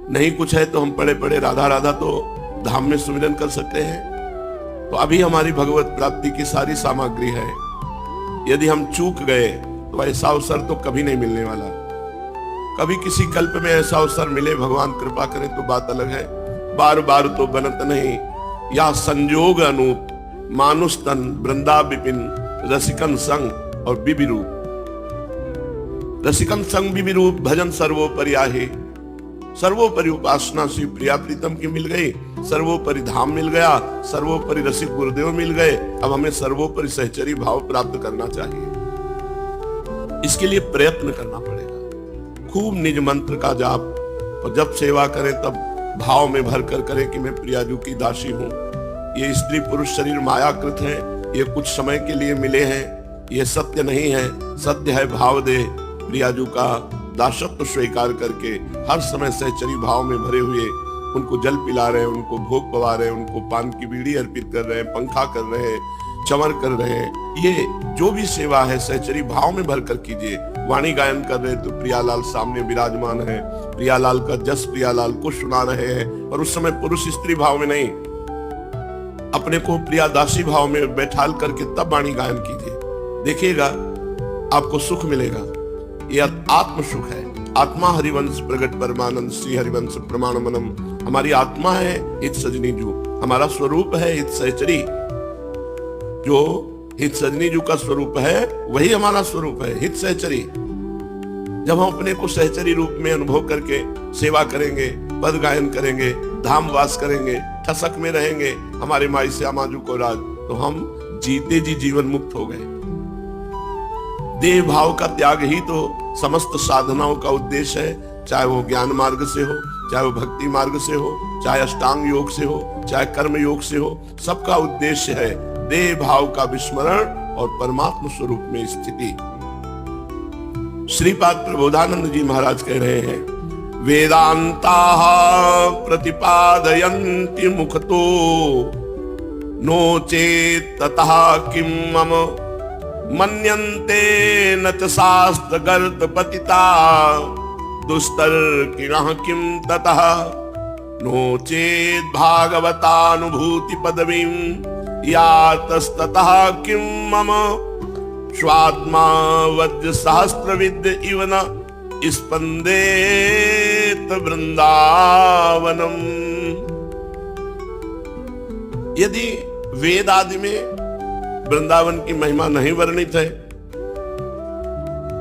नहीं कुछ है तो हम पड़े पड़े राधा राधा तो धाम में सुमिरन कर सकते हैं। तो अभी हमारी भगवत प्राप्ति की सारी सामग्री है। यदि हम चूक गए तो ऐसा अवसर तो कभी नहीं मिलने वाला। कभी किसी कल्प में ऐसा अवसर मिले, भगवान कृपा करें तो बात अलग है, बार बार तो बनत नहीं। या संजोग अनूप मानुष तन वृंदा विपिन रसिकन संग और बिबिरूप। रसिकन संग बिबिरूप भजन सर्वोपरि आहे। सर्वोपरि उपासना श्री प्रिया प्रीतम की मिल गई, सर्वोपरि धाम मिल गया, सर्वोपरि रसिक गुरुदेव मिल गए। अब हमें सर्वोपरि सहचरी भाव प्राप्त करना चाहिए। इसके लिए प्रयत्न करना पड़ेगा। खूब निज मंत्र का जाप, और जब सेवा करें तब भाव में भर कर करें कि मैं प्रियाजू की दासी हूं। ये स्त्री पुरुष शरीर मायाकृत है, ये कुछ समय के लिए मिले हैं, ये सत्य नहीं है। सत्य है भाव दे प्रियाजू का दासत्व स्वीकार करके हर समय सहचरी भाव में भरे हुए उनको जल पिला रहे हैं, उनको भोग पवा रहे हैं, उनको पान की बीड़ी अर्पित कर रहे हैं, पंखा कर रहे हैं, चमर कर रहे हैं। ये जो भी सेवा है सहचरी भाव में भरकर कीजिए। वाणी गायन कर रहे तो प्रियालाल सामने विराजमान है, प्रियालाल का जस प्रियालाल को सुना रहे हैं, और उस समय पुरुष स्त्री भाव में नहीं, अपने को प्रिया दासी भाव में बैठाल करके तब वाणी गायन कीजिए। देखिएगा आपको सुख मिलेगा। यह आत्म सुख है। आत्मा हरिवंश प्रगट परमानंद श्री हरिवंश प्रमाण मनम। हमारी आत्मा है हित सजनी जू, हमारा स्वरूप है हित सहचरी। जो हित सजनी जू का स्वरूप है वही हमारा स्वरूप है हित सहचरी। जब हम अपने को सहचरी रूप में अनुभव करके सेवा करेंगे, पद गायन करेंगे, धाम वास करेंगे, ठसक में रहेंगे हमारे माई श्यामाजू को राज, तो हम जीते जी जीवन मुक्त हो गए। देह भाव का त्याग ही तो समस्त साधनाओं का उद्देश्य है, चाहे वो ज्ञान मार्ग से हो, चाहे वो भक्ति मार्ग से हो, चाहे अष्टांग योग से हो, चाहे कर्म योग से हो। सबका उद्देश्य है देह भाव का विस्मरण और परमात्मा स्वरूप में स्थिति। श्रीपाद प्रबोधानंद जी महाराज कह रहे हैं, वेदांता प्रतिपादयन्ति मुखतो नो चेत ततः किम मम मन्यन्ते न च शास्त्र गर्त पतिता दुस्तर किरह किम ततः नो चेत भागवतानुभूति पदवीं यातस्ततः किम मम स्वात्मा वज्र सहस्त्रविद्य इव न स्पंदेत वृंदावनम। यदि वेद आदि में वृंदावन की महिमा नहीं वर्णित है,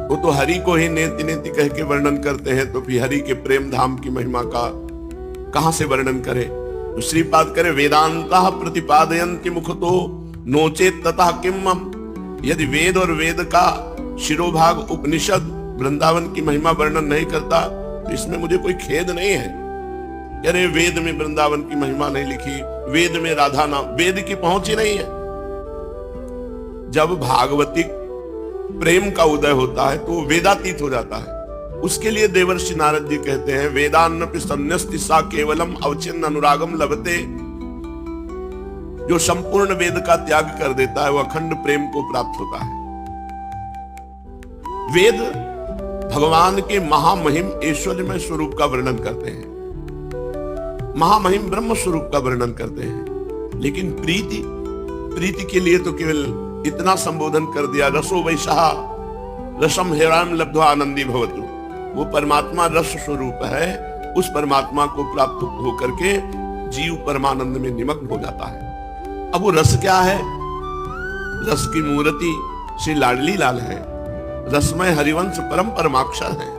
वो तो हरि को ही नेति नेति कह के वर्णन करते हैं, तो फिर हरि के प्रेम धाम की महिमा का कहां से वर्णन करे। तो श्रीपाद करे, वेदांता प्रतिपादयन्ति मुखतो नोचेत ततः किम मम। यदि वेद और वेद का शिरोभाग उपनिषद वृंदावन की महिमा वर्णन नहीं करता तो इसमें मुझे कोई खेद नहीं है। अरे वेद में वृंदावन की महिमा नहीं लिखी, वेद में राधा नाम, वेद की पहुंच ही नहीं है। जब भागवतिक प्रेम का उदय होता है तो वो वेदातीत हो जाता है। उसके लिए देवर्षि नारद जी कहते हैं, वेदान्नपि संन्यस्ति सा केवलम अवचिन्न अनुरागम लभते। जो संपूर्ण वेद का त्याग कर देता है वो अखंड प्रेम को प्राप्त होता है। वेद भगवान के महामहिम ऐश्वर्यमय स्वरूप का वर्णन करते हैं, महामहिम ब्रह्म स्वरूप का वर्णन करते हैं, लेकिन प्रीति के लिए तो केवल इतना संबोधन कर दिया, रसो वैशाह रसम हेराम लब्ध्वा आनंदी भवतु। वो परमात्मा रस स्वरूप है, उस परमात्मा को प्राप्त होकर के जीव परमानंद में निमग्न हो जाता है। अब वो रस क्या है? रस की मूर्ति श्री लाडली लाल है, रसमय हरिवंश परम परमाक्षर है,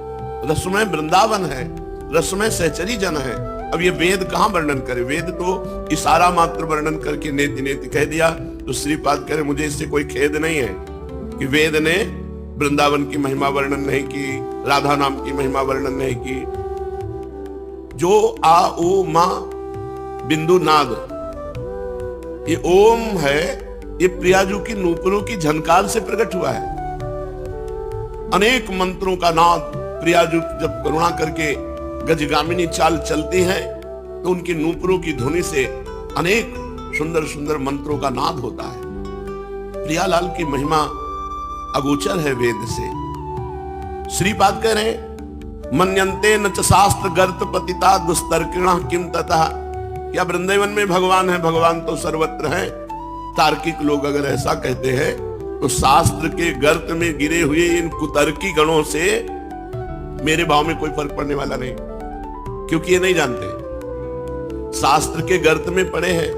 रसमय वृंदावन है, रसमय सहचरी जन है। अब ये वेद कहां वर्णन करे? वेद तो इशारा मात्र वर्णन करके नेति नेति कह दिया। तो श्रीपाद कह रहे, मुझे इससे कोई खेद नहीं है कि वेद ने वृंदावन की महिमा वर्णन नहीं की, राधा नाम की महिमा वर्णन नहीं की। जो आ ओ मा बिंदु नाद, ये ओम है, ये प्रियाजू की नूपुरों की झनकार से प्रकट हुआ है। अनेक मंत्रों का नाद प्रियाजू जब करुणा करके गजगामिनी चाल चलती है तो उनकी नूपुरों की ध्वनि से अनेक सुंदर सुंदर मंत्रों का नाद होता है। प्रियालाल की महिमा अगोचर है वेद से। श्रीपाद कह रहे हैं मन्यन्ते न च शास्त्र गर्त पतिता दुस्तर्किणः किम ततः। क्या वृंदावन में भगवान है? भगवान तो सर्वत्र है। तार्किक लोग अगर ऐसा कहते हैं तो शास्त्र के गर्त में गिरे हुए इन कुतर्की गणों से मेरे भाव में कोई फर्क पड़ने वाला नहीं, क्योंकि ये नहीं जानते। शास्त्र के गर्त में पड़े हैं,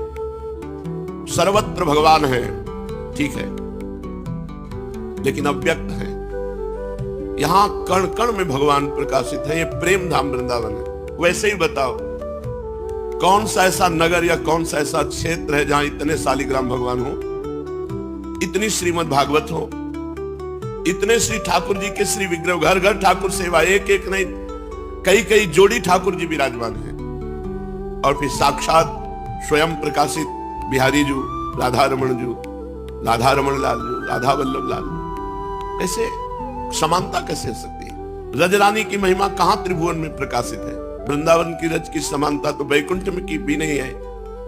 सर्वत्र भगवान है, ठीक है, लेकिन अव्यक्त है। यहां कण कण में भगवान प्रकाशित है। ये प्रेम धाम वृंदावन है। वैसे ही बताओ कौन सा ऐसा नगर या कौन सा ऐसा क्षेत्र है जहां इतने शालिग्राम भगवान हो, इतनी श्रीमद् भागवत हो, इतने श्री ठाकुर जी के श्री विग्रह, घर घर ठाकुर सेवा, एक एक नहीं कई कई जोड़ी ठाकुर जी विराजमान है। और फिर साक्षात स्वयं प्रकाशित बिहारी जू, राधा रमण जू, राधा रमण लाल जू, राधा वल्लभ लाल जू। कैसे समानता कैसे हो सकती है? रजरानी की महिमा कहां त्रिभुवन में प्रकाशित है? वृंदावन की रज की समानता तो वैकुंठ में की भी नहीं है।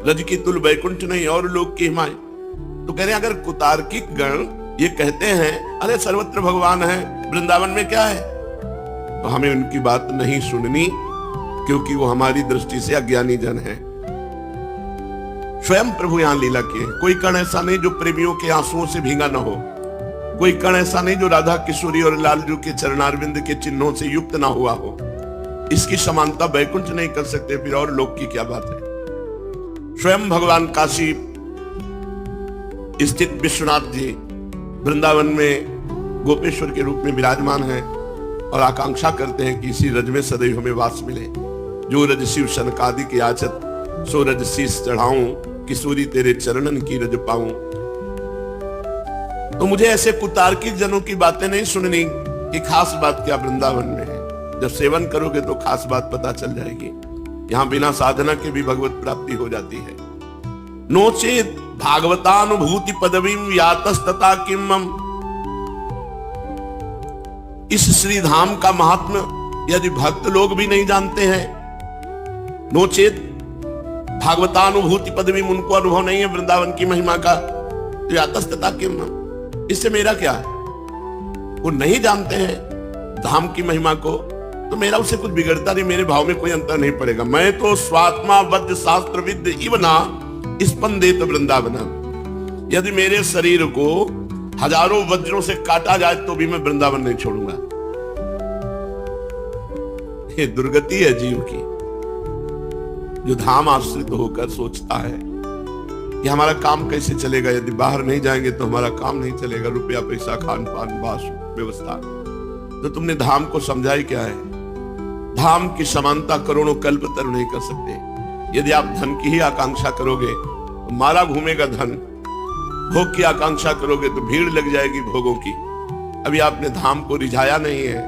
रज की तुल वैकुंठ नहीं और लोग की हिमाय। तो कह रहे हैं अगर कुतार्किक गण ये कहते हैं अरे सर्वत्र भगवान है, वृंदावन में क्या है, तो हमें उनकी बात नहीं सुननी, क्योंकि वो हमारी दृष्टि से अज्ञानी जन है। स्वयं प्रभु यहां लीला किए। कोई कण ऐसा नहीं जो प्रेमियों के आंसुओं से भींगा न हो, कोई कण ऐसा नहीं जो राधा किशोरी और लालजू के चरणारविंद के चिन्हों से युक्त ना हुआ हो। इसकी समानता वैकुंठ नहीं कर सकते, फिर और लोक की क्या बात है। स्वयं भगवान काशी स्थित विश्वनाथ जी वृंदावन में गोपेश्वर के रूप में विराजमान हैं और आकांक्षा करते हैं कि इसी रज में सदैव हमें वास मिले। जो रज शिव शनकादि की आचत, सो रज शीस चढ़ाऊं, किशोरी तेरे चरणन की रज पाऊं। तो मुझे ऐसे कुतार्किक जनों की बातें नहीं सुननी कि खास बात क्या वृंदावन में है। जब सेवन करोगे तो खास बात पता चल जाएगी। यहां बिना साधना के भी भगवत प्राप्ति हो जाती है। नोचेत भागवतानुभूति पदवीं यातस्तता किमम। इस श्रीधाम का महात्म्य यदि भक्त लोग भी नहीं जानते हैं, नोचेत भागवतानुभूति पदवीं, उनको अनुभव नहीं है वृंदावन की महिमा का, तो यातस्तता किमम, इससे मेरा क्या है? वो नहीं जानते हैं धाम की महिमा को, तो मेरा उससे कुछ बिगड़ता नहीं, मेरे भाव में कोई अंतर नहीं पड़ेगा। मैं तो स्वात्मा वज्र शास्त्र विद्य इवना स्पंदित वृंदावन। यदि मेरे शरीर को हजारों वज्रों से काटा जाए तो भी मैं वृंदावन नहीं छोड़ूंगा। ये दुर्गति है जीव की, जो धाम आश्रित होकर सोचता है कि हमारा काम कैसे चलेगा। यदि बाहर नहीं जाएंगे तो हमारा काम नहीं चलेगा, रुपया पैसा खान पान वास व्यवस्था। तो तुमने धाम को समझा ही क्या है? धाम की समानता करोड़ों कल्पतर नहीं कर सकते। यदि आप धन की ही आकांक्षा करोगे तो मारा घूमेगा धन, भोग की आकांक्षा करोगे तो भीड़ लग जाएगी भोगों की। अभी आपने धाम को रिझाया नहीं है,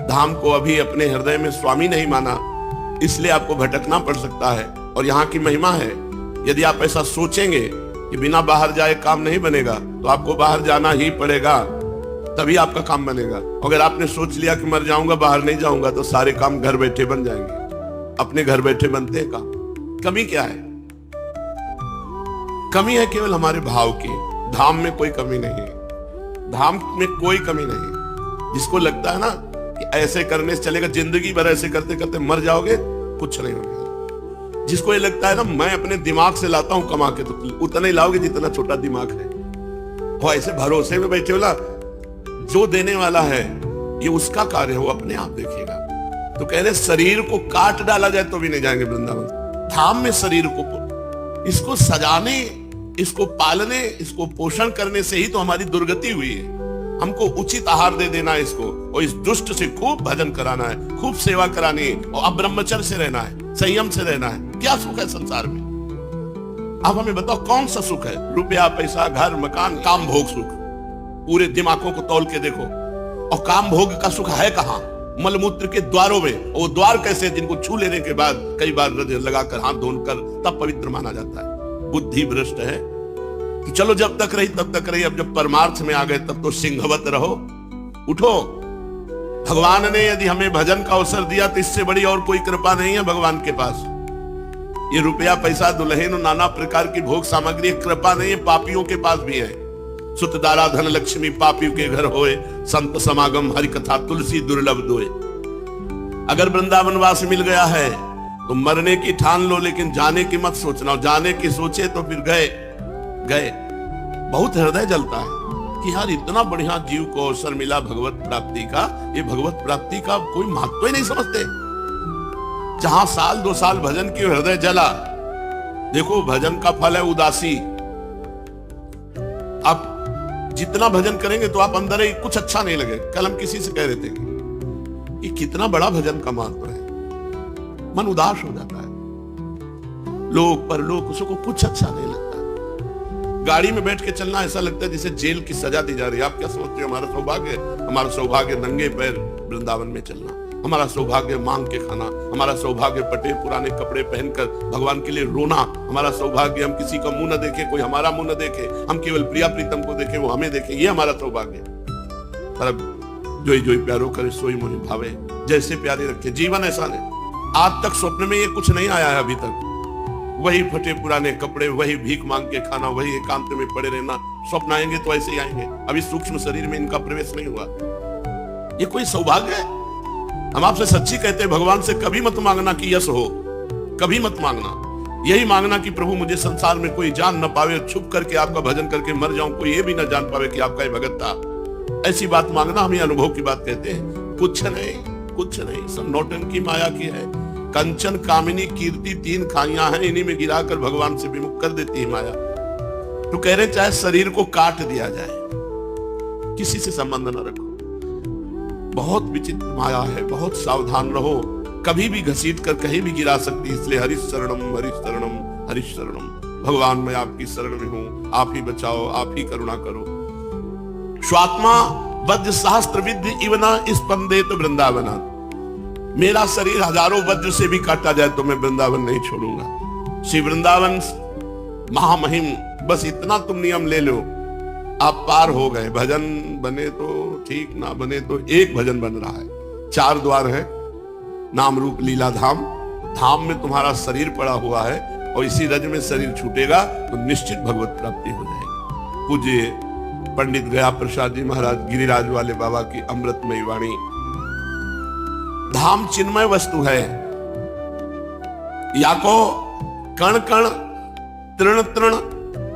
धाम को अभी अपने हृदय में स्वामी नहीं माना, इसलिए आपको भटकना पड़ सकता है। और यहाँ की महिमा है, यदि आप ऐसा सोचेंगे कि बिना बाहर जाए काम नहीं बनेगा, तो आपको बाहर जाना ही पड़ेगा, तभी आपका काम बनेगा। अगर आपने सोच लिया कि मर जाऊंगा बाहर नहीं जाऊंगा, तो सारे काम घर बैठे बन जाएंगे। अपने घर बैठे बनते हैं काम। कमी क्या है? कमी है केवल हमारे भाव की। धाम में कोई कमी नहीं है, धाम में कोई कमी नहीं है। जिसको लगता है ना कि ऐसे करने से चलेगा, जिंदगी भर ऐसे करते करते मर जाओगे, कुछ नहीं होगा। जिसको ये लगता है ना मैं अपने दिमाग से लाता हूं कमा के, तो उतना ही लाओगे जितना छोटा दिमाग है। वो ऐसे भरोसे में बैठे होला, जो देने वाला है ये उसका कार्य है, वो अपने आप देखिएगा। तो कह रहे शरीर को काट डाला जाए तो भी नहीं जाएंगे वृंदावन। धाम में शरीर को, इसको सजाने, इसको पालने, इसको पोषण करने से ही तो हमारी दुर्गति हुई है। हमको उचित आहार दे देना है इसको, और इस दुष्ट से खूब भजन कराना है, खूब सेवा करानी है, और अब ब्रह्मचर्य से रहना है, संयम से रहना है। क्या सुख है संसार में? अब हमें बताओ कौन सा सुख है? रुपया पैसा घर मकान काम भोग सुख। पूरे दिमागों को तौल के देखो, और काम भोग का सुख है कहां? मलमूत्र के द्वारों में। और द्वार कैसे? जिनको छू लेने के बाद कई बार लगाकर हाथ धोकर तब पवित्र माना जाता है। बुद्धि भ्रष्ट है कि चलो जब तक रही तब तक रही, अब जब परमार्थ में आ गए तब तो सिंहवत रहो। उठो, भगवान ने यदि हमें भजन का अवसर दिया तो इससे बड़ी और कोई कृपा नहीं है भगवान के पास। ये रुपया पैसा दुल्हन नाना प्रकार की भोग सामग्री कृपा नहीं है, पापियों के पास भी है। सुत दारा धन लक्ष्मी पापियों के घर होए, संत समागम हरि कथा तुलसी दुर्लभ दोए। अगर वृंदावन वास मिल गया है तो मरने की ठान लो, लेकिन जाने की मत सोचना। जाने की सोचे तो फिर गए गए। बहुत हृदय जलता है कि यार इतना बढ़िया जीव को अवसर मिला भगवत प्राप्ति का, ये भगवत प्राप्ति का कोई महत्व ही नहीं समझते। जहां साल 2 साल भजन की हृदय जला, देखो भजन का फल है उदासी। आप जितना भजन करेंगे तो आप अंदर ही कुछ अच्छा नहीं लगे। कल हम किसी से कह रहे थे कि कितना बड़ा भजन का महत्व है, मन उदास हो जाता है। लोक परलोक उसको कुछ अच्छा नहीं लगता। गाड़ी में बैठ के चलना ऐसा लगता है जैसे जेल की सजा दी जा रही है। आप क्या समझते हो? हमारा सौभाग्य नंगे पैर वृंदावन में चलना, हमारा सौभाग्य मांग के खाना, हमारा सौभाग्य फटे पुराने कपड़े पहनकर भगवान के लिए रोना, हमारा सौभाग्य हम किसी का मुंह न देखे, कोई हमारा मुंह न देखे, हम केवल प्रिया प्रीतम को देखे, वो हमें देखे, ये हमारा सौभाग्य। पर जोई जोई प्यारो करे सोई मोहि भावे, जैसे प्यारे रखे। जीवन ऐसा नहीं। आज तक स्वप्न में ये कुछ नहीं आया है अभी तक। वही फटे पुराने कपड़े, वही भीख मांग के खाना, वही एकांत में पड़े रहना। स्वप्न आएंगे तो ऐसे ही आएंगे। अभी सूक्ष्म शरीर में इनका प्रवेश नहीं हुआ। ये कोई सौभाग्य है? हम आपसे सच्ची कहते हैं, भगवान से कभी मत मांगना कि यश हो, कभी मत मांगना। यही मांगना कि प्रभु मुझे संसार में कोई जान न पावे, छुप करके आपका भजन करके मर जाऊं, कोई ये भी न जान पावे कि आपका ये भगत था। ऐसी बात मांगना हम ये अनुभव की बात कहते हैं। कुछ नहीं, कुछ नहीं, सब नौटंकी माया की है। कंचन कामिनी कीर्ति 3 खाइयां हैं, इन्हीं में गिराकर भगवान से विमुख कर देती है माया। तो कह रहे चाहे शरीर को काट दिया जाए, किसी से संबंध न रखो। बहुत विचित्र माया है, बहुत सावधान रहो। कभी भी घसीट कर कहीं भी गिरा सकती, इसलिए हरि शरणम हरि शरणम हरि शरणम। भगवान मैं आपकी शरण में हूं, आप ही बचाओ, आप ही करुणा करो। स्वात्मा वज्र सहस्त्र विद्य इवना स्पंदे तो वृंदावना। मेरा शरीर हजारों वज्र से भी काटा जाए तो मैं वृंदावन नहीं छोड़ूंगा। श्री वृंदावन महामहिम, बस इतना तुम नियम ले लो, आप पार हो गए। भजन बने तो ठीक, ना बने तो एक भजन बन रहा है। 4 द्वार है, नाम रूप लीला धाम। धाम में तुम्हारा शरीर पड़ा हुआ है और इसी रज में शरीर छूटेगा तो निश्चित भगवत प्राप्ति हो जाएगी। पूज्य पंडित गया प्रसाद जी महाराज गिरिराज वाले बाबा की अमृतमयी वाणी। धाम चिन्मय वस्तु है, या को कण कण तृण तृण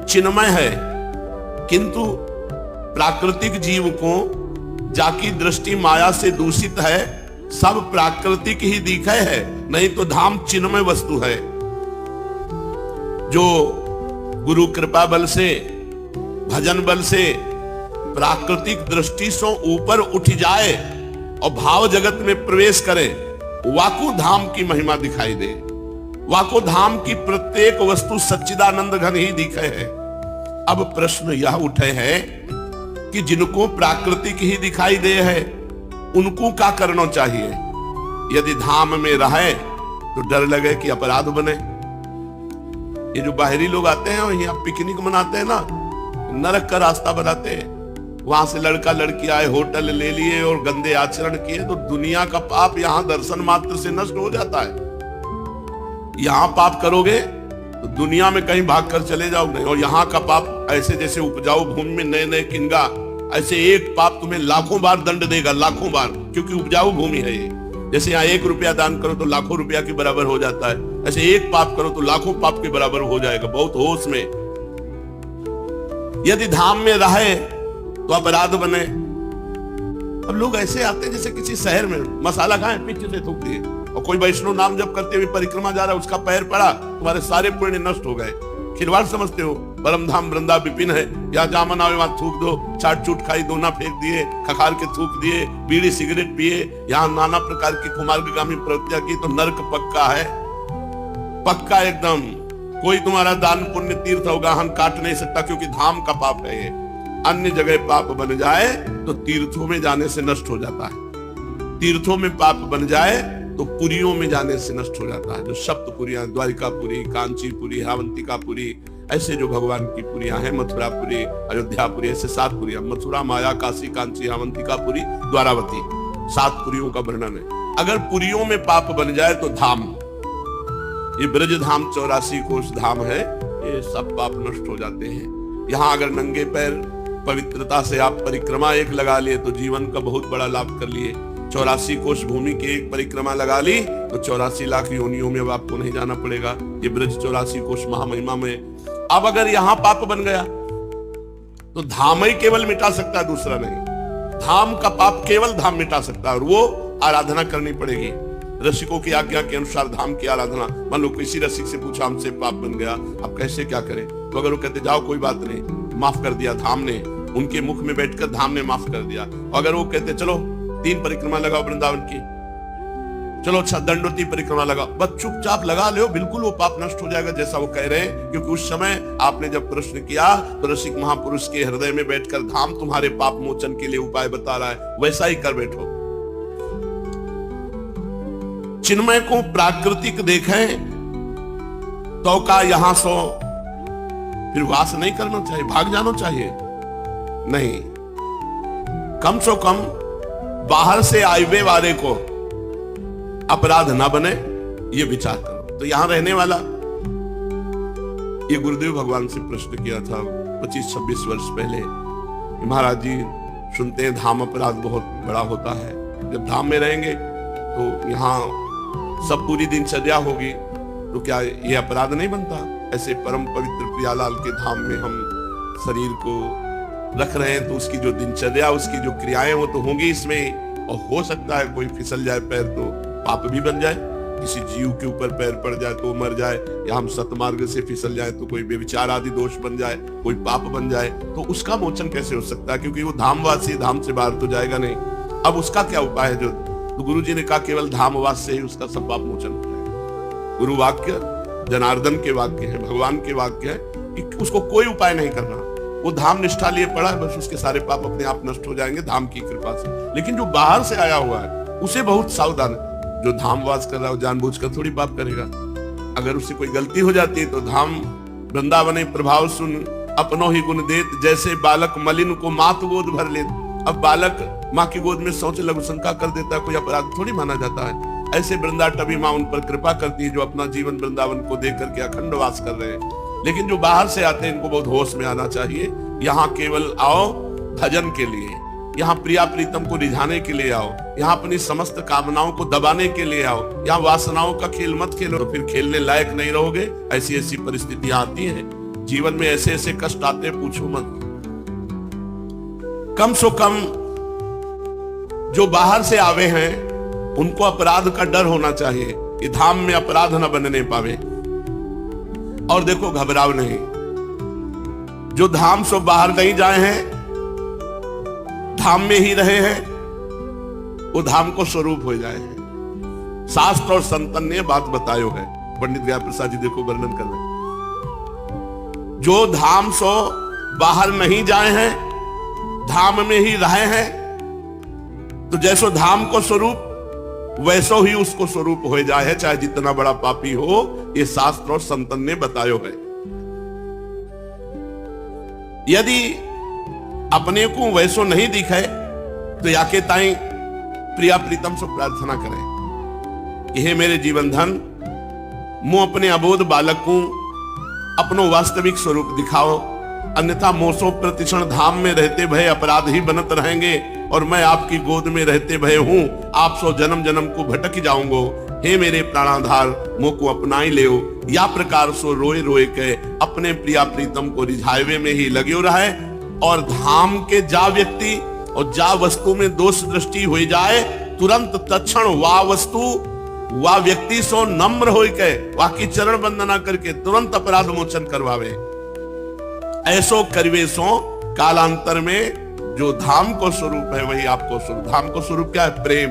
चिन्मय है, किंतु प्राकृतिक जीव को जाकी दृष्टि माया से दूषित है, सब प्राकृतिक ही दिखे है, नहीं तो धाम चिन्मय वस्तु है। जो गुरु कृपा बल से, भजन बल से प्राकृतिक दृष्टि से ऊपर उठ जाए और भाव जगत में प्रवेश करे, वाकु धाम की महिमा दिखाई दे। वाको धाम की प्रत्येक वस्तु सच्चिदानंद घन ही दिखे है। अब प्रश्न यह उठे है कि जिनको प्राकृतिक ही दिखाई दे है, उनको क्या करना चाहिए? यदि धाम में रहे तो डर लगे कि अपराध बने। ये जो बाहरी लोग आते हैं और यहाँ पिकनिक मनाते हैं ना, नरक का रास्ता बनाते हैं। वहां से लड़का लड़की आए, होटल ले लिए और गंदे आचरण किए, तो दुनिया का पाप यहाँ दर्शन मात्र से नष्ट हो जाता है। यहाँ पाप करोगे तो दुनिया में कहीं भागकर चले जाओगे, और यहाँ का पाप ऐसे जैसे उपजाऊ भूमि में नए नए किंगा, ऐसे एक पाप तुम्हें लाखों बार दंड देगा, लाखों बार, क्योंकि उपजाऊ भूमि है ये। जैसे यहाँ 1 रुपया दान करो तो लाखों रुपया के बराबर हो जाता है, ऐसे एक पाप करो तो लाखों पाप के बराबर हो जाएगा। बहुत होश में। यदि धाम में रहे तो अपराध बने। अब लोग ऐसे आते हैं जैसे किसी शहर में मसाला खाएं, पीछे से थूक दिए, और कोई वैष्णव नाम जप करते हुए परिक्रमा जा रहा है, उसका पैर पड़ा, तुम्हारे सारे पुण्य नष्ट हो गए। खिलवाड़ समझते हो? परम धाम वृंदा विपिन है, यहाँ जामन आवे वहां थूक दो, चाट चूट खाई, दोना फेंक दिए, खखार के थूक दिए, बीड़ी सिगरेट पिए, यहाँ नाना प्रकार की कुमार्गामी प्रवृत्तियां की, तो नर्क पक्का है, पक्का एकदम। कोई तुम्हारा दान पुण्य तीर्थ अवगाहन काट नहीं सकता, क्योंकि धाम का पाप है ये। अन्य जगह पाप बन जाए तो तीर्थों में जाने से नष्ट हो जाता है। तीर्थों में पाप बन जाए तो पुरियों में जाने से नष्ट हो जाता है। जो सप्तपुरियां, द्वारिकापुरी, कांचीपुरी, हावंतिकापुरी, ऐसे जो भगवान की पुरियां हैं, मथुरापुरी, अयोध्यापुरी, ऐसे 7 पुरियां, मथुरा, माया, काशी, कांची, हावंतिकापुरी, द्वारावती, 7 पुरियों का वर्णन है। अगर पुरियों में पाप बन जाए तो धाम, ये ब्रज धाम 84 कोष धाम है, ये सब पाप नष्ट हो जाते हैं। यहाँ अगर नंगे पैर पवित्रता से आप परिक्रमा एक लगा लिए तो जीवन का बहुत बड़ा लाभ कर लिए। 84 कोष भूमि की एक परिक्रमा लगा ली तो 84 लाख योनियों में अब आपको नहीं जाना पड़ेगा। ये ब्रज 84 कोष महामहिमा में। अब अगर यहां पाप बन गया तो धाम ही केवल मिटा सकता है, दूसरा नहीं। धाम का पाप केवल धाम मिटा सकता है, और वो आराधना करनी पड़ेगी रसिकों की आज्ञा के अनुसार। धाम की आराधना, मान लो किसी रसिक से पूछा हमसे पाप बन गया, अब कैसे क्या करें, तो अगर वो कहते जाओ कोई बात नहीं, माफ कर दिया धाम ने, उनके मुख में बैठकर धाम ने माफ कर दिया। अगर वो कहते चलो 3 परिक्रमा लगाओ वृंदावन की, चलो अच्छा दंडोती परिक्रमा लगाओ, बस चुपचाप लगा लो, बिल्कुल वो पाप नष्ट हो जाएगा जैसा वो कह रहे हैं। क्योंकि उस समय आपने जब प्रश्न किया तो रसिक महापुरुष के हृदय में बैठकर धाम तुम्हारे पाप मोचन के लिए उपाय बता रहा है, वैसा ही कर बैठो। चिन्मय को प्राकृतिक देखें तो का यहां सो, फिर वास नहीं करना चाहिए, भाग जाना चाहिए नहीं। कम से कम बाहर से आए वाले को अपराध ना बने, ये विचार करो। तो यहां रहने वाला, ये गुरुदेव भगवान से प्रश्न किया था 25-26 वर्ष पहले। महाराज जी सुनते हैं धाम अपराध बहुत बड़ा होता है, जब धाम में रहेंगे तो यहाँ सब पूरी दिनचर्या होगी, तो क्या ये अपराध नहीं बनता? ऐसे परम पवित्र प्रियालाल के धाम में हम शरीर को रख रहे हैं तो उसकी जो दिनचर्या, उसकी जो क्रियाएं वो तो होंगी इसमें। और हो सकता है कोई फिसल जाए पैर तो पाप भी बन जाए, किसी जीव के ऊपर पैर पड़ जाए तो मर जाए, या हम सतमार्ग से फिसल जाए तो कोई व्यभिचार आदि दोष बन जाए, कोई पाप बन जाए, तो उसका मोचन कैसे हो सकता है? क्योंकि वो धामवासी, धाम से बाहर तो जाएगा नहीं। अब उसका क्या उपाय है? जो तो गुरु जी ने कहा केवल धामवास से ही उसका सब पाप मोचन हो जाएगा। गुरु वाक्य जनार्दन के वाक्य है, भगवान के वाक्य है कि उसको कोई उपाय नहीं करना, वो धाम निष्ठा लिए पड़ा है, बस उसके सारे पाप अपने आप नष्ट हो जाएंगे धाम की कृपा से। लेकिन जो बाहर से आया हुआ है उसे बहुत सावधान, जो धामवास कर रहा है जानबूझकर थोड़ी पाप करेगा। अगर उससे कोई गलती हो जाती है तो धाम वृंदावन प्रभाव सुन अपनो ही गुण देत, जैसे बालक मलिन को मात गोद भर ले। अब बालक माँ की गोद में शौच लघु शंका कर देता है, कोई अपराध थोड़ी माना जाता है। ऐसे वृंदाटवी माँ उन पर कृपा करती है जो अपना जीवन वृंदावन को देख करके अखंड वास कर रहे हैं। लेकिन जो बाहर से आते हैं इनको बहुत होश में आना चाहिए। यहाँ केवल आओ भजन के लिए, यहाँ प्रिया प्रीतम को रिझाने के लिए आओ, यहाँ अपनी समस्त कामनाओं को दबाने के लिए आओ। यहाँ वासनाओं का खेल मत खेलो, तो फिर खेलने लायक नहीं रहोगे। ऐसी ऐसी परिस्थितियां आती हैं जीवन में, ऐसे ऐसे कष्ट आते हैं पूछो मत। कम से कम जो बाहर से आवे हैं उनको अपराध का डर होना चाहिए कि धाम में अपराध न बनने पावे। और देखो घबराओ नहीं, जो धाम से बाहर नहीं जाए हैं, धाम में ही रहे हैं, वो धाम को स्वरूप हो जाए हैं। शास्त्र और संतन ने बात बतायो है। पंडित गया प्रसाद जी देखो वर्णन कर रहे हैं। जो धाम से बाहर नहीं जाए हैं, धाम में ही रहे हैं, तो जैसो धाम को स्वरूप वैसो ही उसको स्वरूप हो जाए है, चाहे जितना बड़ा पापी हो। ये शास्त्र और संतन ने बतायो है। यदि अपने को वैसो नहीं दिखे तो याके ताई प्रिया प्रीतम से प्रार्थना करें कि हे मेरे जीवन धन, मुंह अपने अबोध बालक को अपनो वास्तविक स्वरूप दिखाओ, अन्यथा मोसो प्रतिक्षण धाम में रहते भय अपराध ही बनत रहेंगे, और मैं आपकी गोद में रहते भय हूं आप सो जन्म जन्म को भटक जाऊंगो। हे मेरे प्राणाधार, मोह को अपनाई लेओ, या प्रकार सो रोए रोए के अपने प्रिया प्रीतम को रिझावे में ही लगे रहे। और धाम के जा व्यक्ति और जा वस्तु में दोष दृष्टि हो जाए, तुरंत तत्क्षण वा वस्तु वा व्यक्ति सो नम्र हो के वाकी चरण वंदना करके तुरंत अपराध मोचन करवावे। ऐसो करवे सो कालांतर में जो धाम को स्वरूप है वही आपको स्वरूप। धाम को स्वरूप क्या है? प्रेम।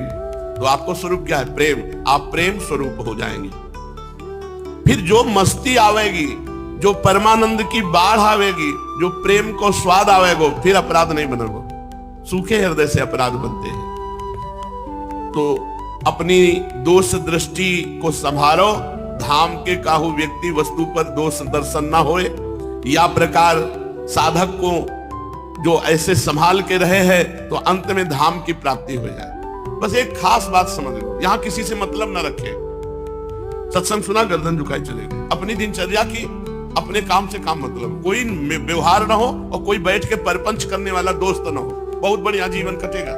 तो आपको स्वरूप क्या है? प्रेम। आप प्रेम स्वरूप हो जाएंगे। फिर जो मस्ती आवेगी, जो परमानंद की बाढ़ आवेगी, जो प्रेम को स्वाद आवेगो, फिर अपराध नहीं बनेगो। सूखे हृदय से अपराध बनते हैं। तो अपनी दोष दृष्टि को संभालो, धाम के काहू व्यक्ति वस्तु पर दोष दर्शन ना होए। या प्रकार साधक को जो ऐसे संभाल के रहे हैं तो अंत में धाम की प्राप्ति हो जाए। बस एक खास बात समझ लो, यहां किसी से मतलब ना रखे। सत्संग सुना गर्दन झुकाई चले गए, अपनी दिनचर्या की, अपने काम से काम मतलब, कोई व्यवहार ना हो और कोई बैठ के परपंच करने वाला दोस्त ना हो, बहुत बढ़िया जीवन कटेगा।